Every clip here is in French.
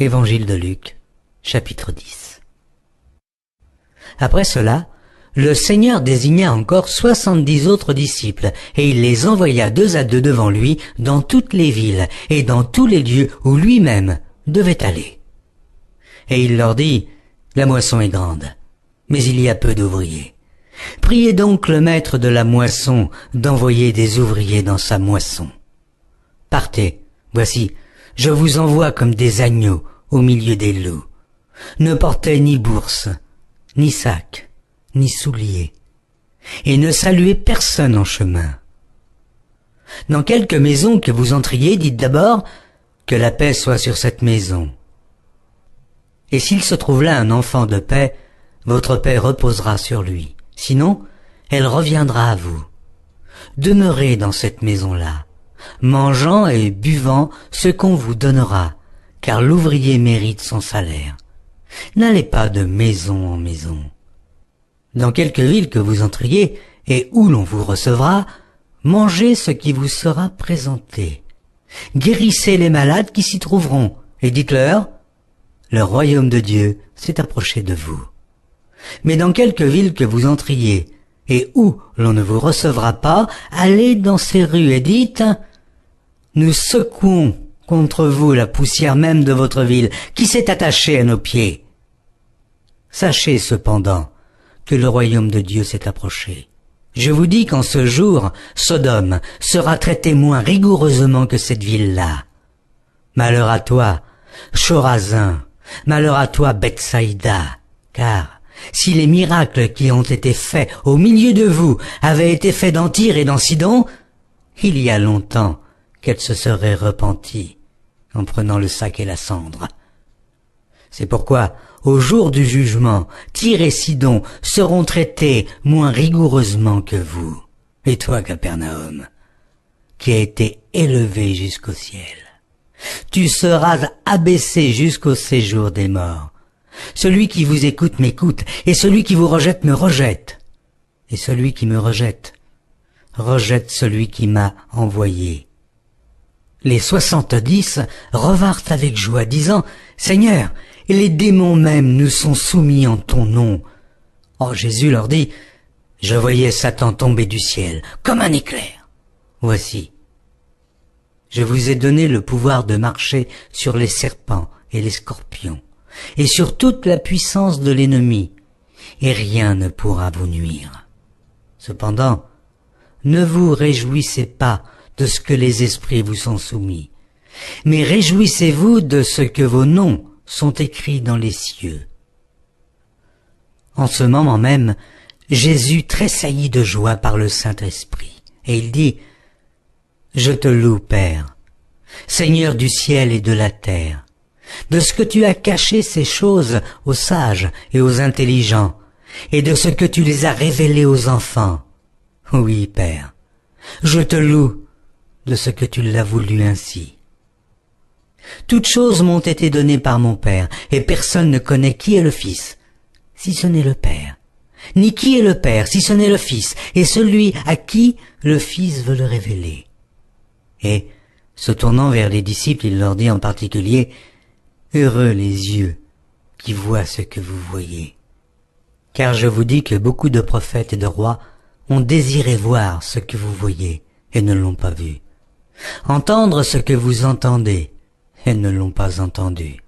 Évangile de Luc, chapitre 10. Après cela, le Seigneur désigna encore 70 autres disciples, et il les envoya 2 à 2 devant lui dans toutes les villes et dans tous les lieux où lui-même devait aller. Et il leur dit, « La moisson est grande, mais il y a peu d'ouvriers. Priez donc le maître de la moisson d'envoyer des ouvriers dans sa moisson. Partez, voici, je vous envoie comme des agneaux au milieu des loups. Ne portez ni bourse, ni sac, ni souliers, et ne saluez personne en chemin. Dans quelque maison que vous entriez, dites d'abord que la paix soit sur cette maison. Et s'il se trouve là un enfant de paix, votre paix reposera sur lui. Sinon, elle reviendra à vous. Demeurez dans cette maison-là, mangeant et buvant ce qu'on vous donnera, car l'ouvrier mérite son salaire. N'allez pas de maison en maison. Dans quelque ville que vous entriez et où l'on vous recevra, mangez ce qui vous sera présenté. Guérissez les malades qui s'y trouveront, et dites-leur, le royaume de Dieu s'est approché de vous. Mais dans quelque ville que vous entriez, et où l'on ne vous recevra pas, allez dans ces rues et dites, nous secouons contre vous la poussière même de votre ville, qui s'est attachée à nos pieds. Sachez cependant que le royaume de Dieu s'est approché. Je vous dis qu'en ce jour, Sodome sera traitée moins rigoureusement que cette ville-là. Malheur à toi, Chorazin, malheur à toi, Bethsaïda, car si les miracles qui ont été faits au milieu de vous avaient été faits dans Tyr et dans Sidon, il y a longtemps qu'elle se serait repentie en prenant le sac et la cendre. C'est pourquoi, au jour du jugement, Tyr et Sidon seront traités moins rigoureusement que vous. Et toi, Capernaum, qui a été élevé jusqu'au ciel, tu seras abaissé jusqu'au séjour des morts. Celui qui vous écoute m'écoute, et celui qui vous rejette me rejette. Et celui qui me rejette, rejette celui qui m'a envoyé. Les 70 revinrent avec joie, disant, « Seigneur, et les démons même nous sont soumis en ton nom. » Or Jésus leur dit, « Je voyais Satan tomber du ciel, comme un éclair. Voici, je vous ai donné le pouvoir de marcher sur les serpents et les scorpions, et sur toute la puissance de l'ennemi, et rien ne pourra vous nuire. Cependant, ne vous réjouissez pas de ce que les esprits vous sont soumis, mais réjouissez-vous de ce que vos noms sont écrits dans les cieux. » En ce moment même, Jésus tressaillit de joie par le Saint-Esprit, et il dit, « Je te loue, Père, Seigneur du ciel et de la terre, de ce que tu as caché ces choses aux sages et aux intelligents, et de ce que tu les as révélées aux enfants. Oui, Père, je te loue de ce que tu l'as voulu ainsi. Toutes choses m'ont été données par mon Père, et personne ne connaît qui est le Fils, si ce n'est le Père, ni qui est le Père, si ce n'est le Fils, et celui à qui le Fils veut le révéler. » Et, se tournant vers les disciples, il leur dit en particulier, « Heureux les yeux qui voient ce que vous voyez. Car je vous dis que beaucoup de prophètes et de rois ont désiré voir ce que vous voyez et ne l'ont pas vu, entendre ce que vous entendez et ne l'ont pas entendu. »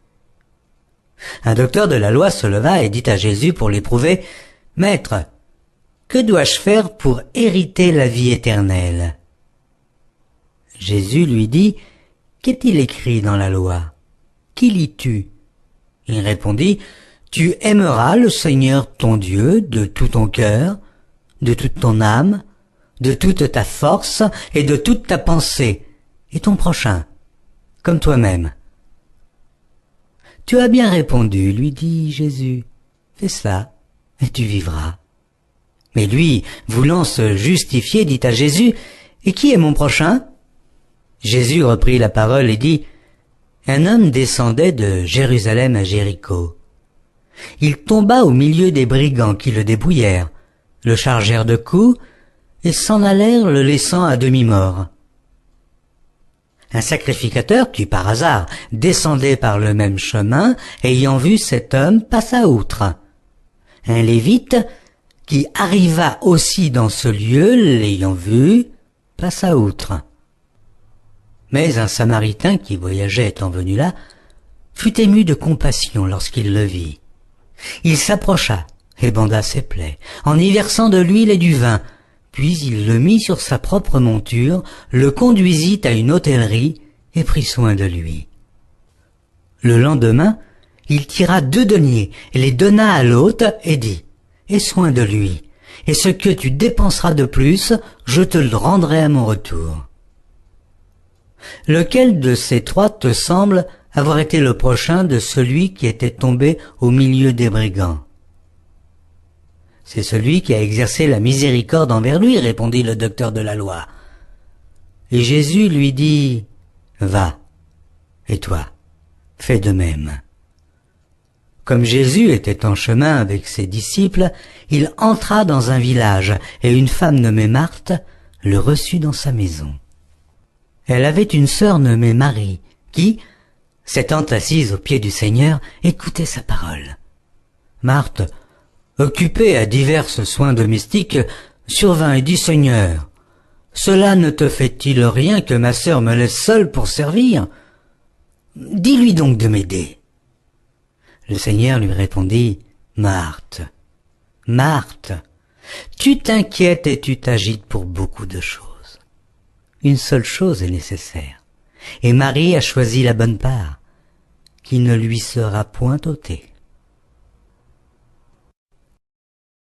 Un docteur de la loi se leva et dit à Jésus pour l'éprouver, « Maître, que dois-je faire pour hériter la vie éternelle ?» Jésus lui dit, « Qu'est-il écrit dans la loi? Qui lis-tu » Il répondit, « Tu aimeras le Seigneur ton Dieu de tout ton cœur, de toute ton âme, de toute ta force et de toute ta pensée, et ton prochain, comme toi-même. » « Tu as bien répondu, lui dit Jésus, fais cela, et tu vivras. » Mais lui, voulant se justifier, dit à Jésus, « Et qui est mon prochain ?» Jésus reprit la parole et dit, « Un homme descendait de Jérusalem à Jéricho. Il tomba au milieu des brigands qui le dépouillèrent, le chargèrent de coups et s'en allèrent le laissant à demi-mort. Un sacrificateur qui par hasard descendait par le même chemin, ayant vu cet homme, passa outre. Un lévite qui arriva aussi dans ce lieu, l'ayant vu, passa outre. Mais un samaritain qui voyageait étant venu là, fut ému de compassion lorsqu'il le vit. Il s'approcha et banda ses plaies, en y versant de l'huile et du vin, puis il le mit sur sa propre monture, le conduisit à une hôtellerie et prit soin de lui. Le lendemain, il tira 2 deniers, les donna à l'hôte et dit « Aie soin de lui, et ce que tu dépenseras de plus, je te le rendrai à mon retour. » Lequel de ces 3 te semble avoir été le prochain de celui qui était tombé au milieu des brigands? C'est celui qui a exercé la miséricorde envers lui, répondit le docteur de la loi. Et Jésus lui dit, va, et toi, fais de même. Comme Jésus était en chemin avec ses disciples, il entra dans un village, et une femme nommée Marthe le reçut dans sa maison. Elle avait une sœur nommée Marie, qui, s'étant assise aux pieds du Seigneur, écoutait sa parole. Marthe, occupée à divers soins domestiques, survint et dit « Seigneur, cela ne te fait-il rien que ma sœur me laisse seule pour servir? Dis-lui donc de m'aider. » Le Seigneur lui répondit « Marthe, Marthe, tu t'inquiètes et tu t'agites pour beaucoup de choses. Une seule chose est nécessaire, et Marie a choisi la bonne part, qui ne lui sera point ôtée. »